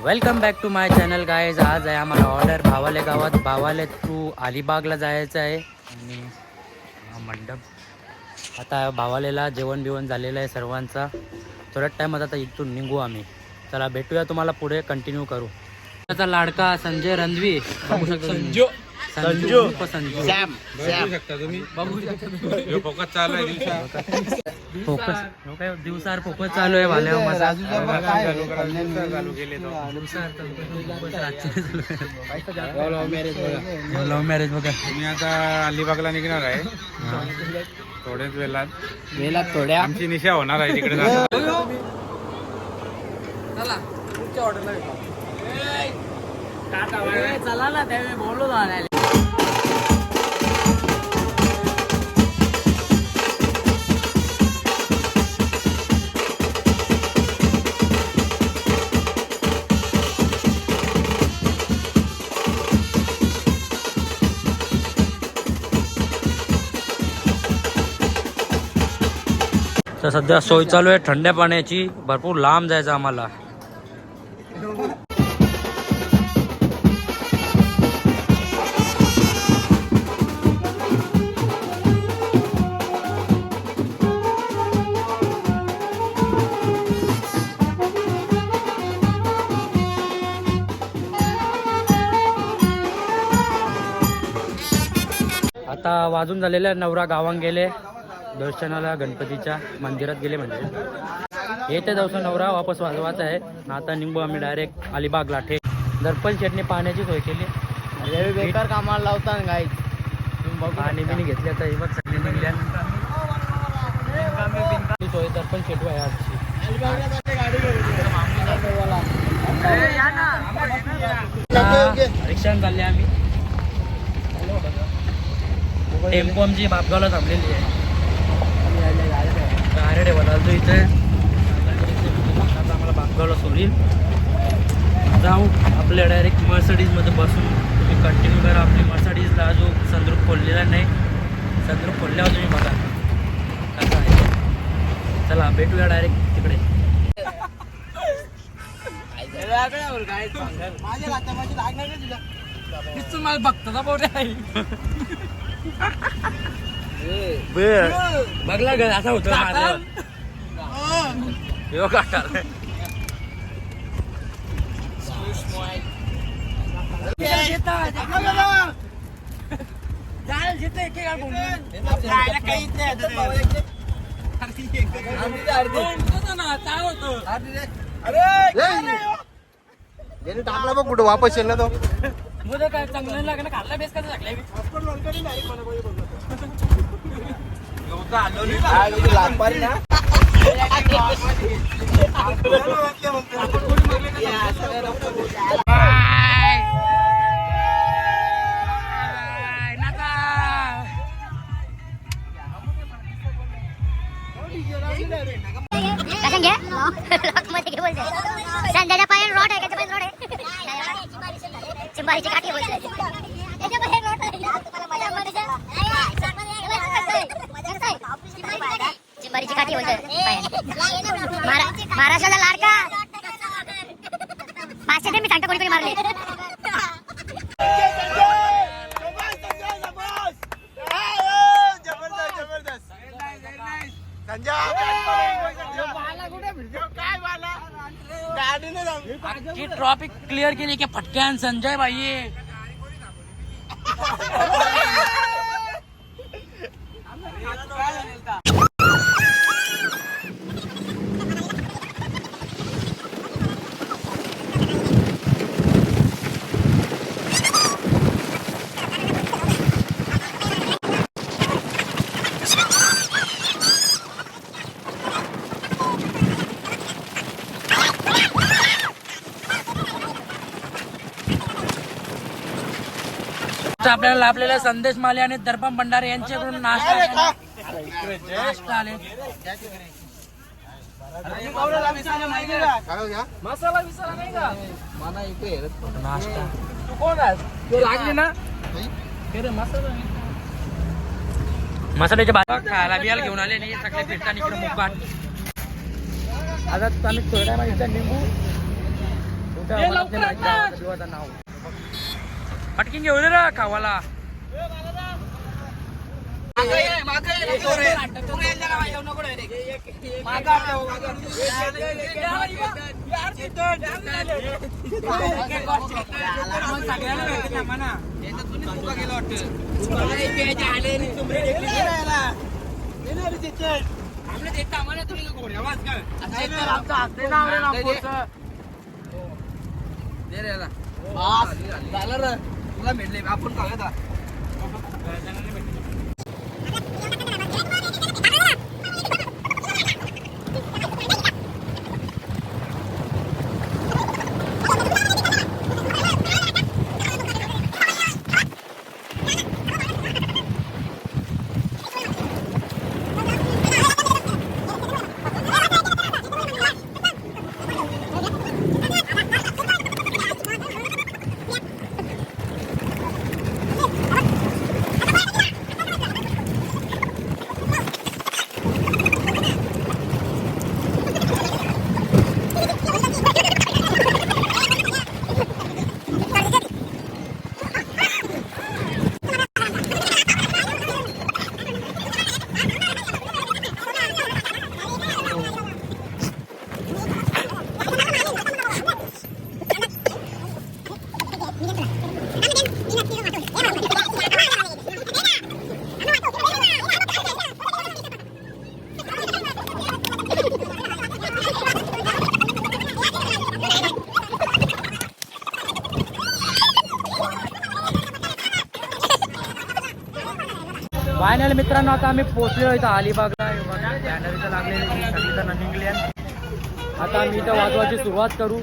Welcome back to my channel guys. आज आहे आम्हाला ऑर्डर भावाले गावात. भावाले टू अलिबागला जायचं आहे आणि मंडप आता भावालेला जेवण बिवण झालेलं आहे सर्वांचा. थोड्याच टाईमात आता इथून निघू आम्ही. चला भेटूया, तुम्हाला पुढे कंटिन्यू करू. त्याचा लाडका संजय रणवी बघू शकता. संजू सॅम शकता तुम्ही बघू शकता. फोकस चालू आहे. फोकस काय दिवसार फोकस चालू आहे. वाल्या लव्ह मॅरेज बघा. मी आता अलिबागला निघणार आहे थोड्याच वेळात थोड्या आमची निशा होणार आहे तिकडे. चला ना त्यावेळी बोलू ना. तर सध्या सोय चालू आहे थंड्या पाण्याची. भरपूर लांब जायचं आम्हाला. आता वाजून झालेल्या नवरा गावांग गेले दर्शनाला, गणपतीच्या मंदिरात गेले. म्हणजे येते दिवसा नवरा वापस वाजवायचा आहे. आता निघू आम्ही डायरेक्ट अलिबागला. दर्पण शेटने पाण्याची सोय केली. बेकार कामाला लावता गाई. पाणी बिणी घेतले आता बघ सगळे निघल्या. सोय दर्पण शेटू आहे आजची. रिक्षाने चालले आम्ही. टेम्पो आमची बापगावला थांबलेली आहे. गारडे बनालतो इथे. आता आम्हाला बापगावला सोडील. जाऊ आपल्या डायरेक्ट मर्सडीजमध्ये बसून. तुम्ही कंटिन्यू करा. आपली मर्सडीजला जो संद्रूप खोललेला नाही. संद्रूप खोलल्यावर तुम्ही बघा कसा आहे. चला भेटूया डायरेक्ट तिकडे. मला बघतो ना बोटे बघला ग असा होतो. टाकला बघ कुठं वापस येईल ना तो. मुलं काय चांगलं लागलं खाल्ला बेस कसं लागलाय. लागपारी ना. संध्याच्या पायान रोड आहे. त्याच्या पायान रोड आहे. चिंबारीची काठी बोलते. चिंबारीची काठी बोलते. महाराष्ट्राचा लाडका 500 दे. मी सांगतो कोणी कोणी मारले. ट्रॉफिक क्लिअर केली की फटक्यान संजय भाई. आपल्याला लाभलेला संदेश माले आणि दर्पण भंडारे यांच्याकडून नाश्ता आले. मसाला विसाला नाही का मला इथे नाश्ता तू कोण आहे लागली ना. मसाल्याच्या भाजी खायला बियाला घेऊन आले नाही. सगळे फिरताना इकडे मुख. आता आम्ही थोड्या टायमा इथं निघू. नाव पटकीन घेऊ दे रे खावाला. तुला भेटले आपण खाऊया. फायनल मित्रांनो आता आम्ही पोहोचलो इथं अलिबागला. बॅनर इथं लागलेले सगळीजण निघले. आता आम्ही इथं वाजवायची सुरुवात करू.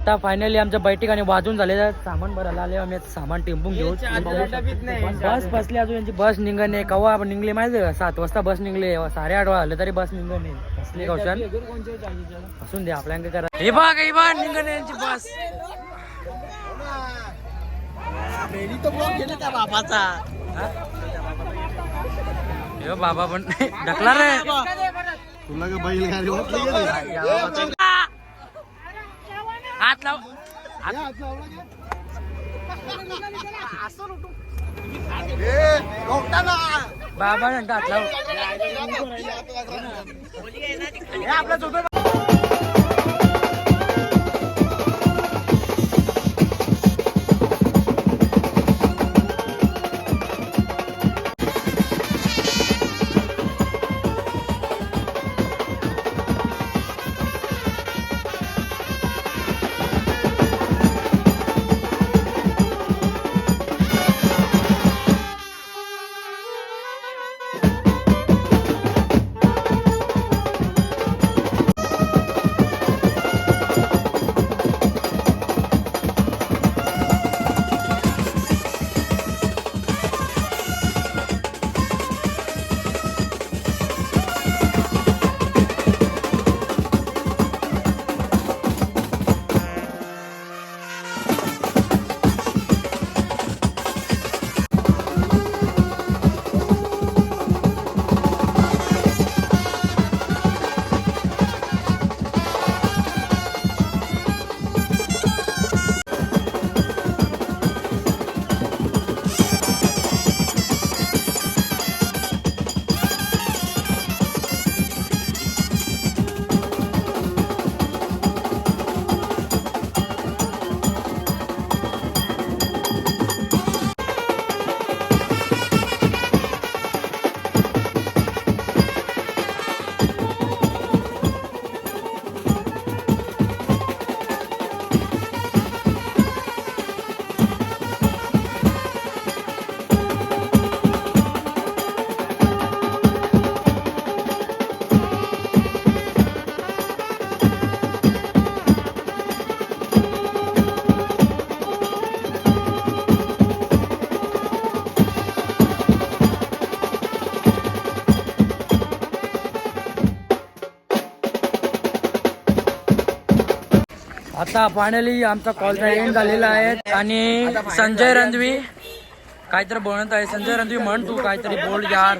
आता फायनली आमच्या बैठिकाने वाजून झाले सामान भरायला आले आम्ही आता सामान टेम्पून घेऊ बस बसली अजून यांची बस निघणे कवा आपण निघले माहिती का 7 वाजता बस निघले 8:30 वाजले तरी बस निघणे बसली कौशल असून दे आपल्या काय करा हे बघ निघणे यांची बस बाबा पण ढकला रे तुला का बैलगाडी हात लाव बाबा हात लाव आता फायनली आमचा कॉलचा एंड झालेला आहे आणि संजय रणवी काहीतरी बोलत आहे संजय रणवी म्हण तू काहीतरी बोल यार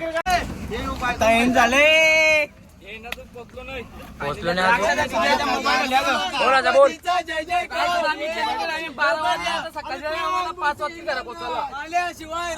पोचलो नाही बोल बोल शिवाय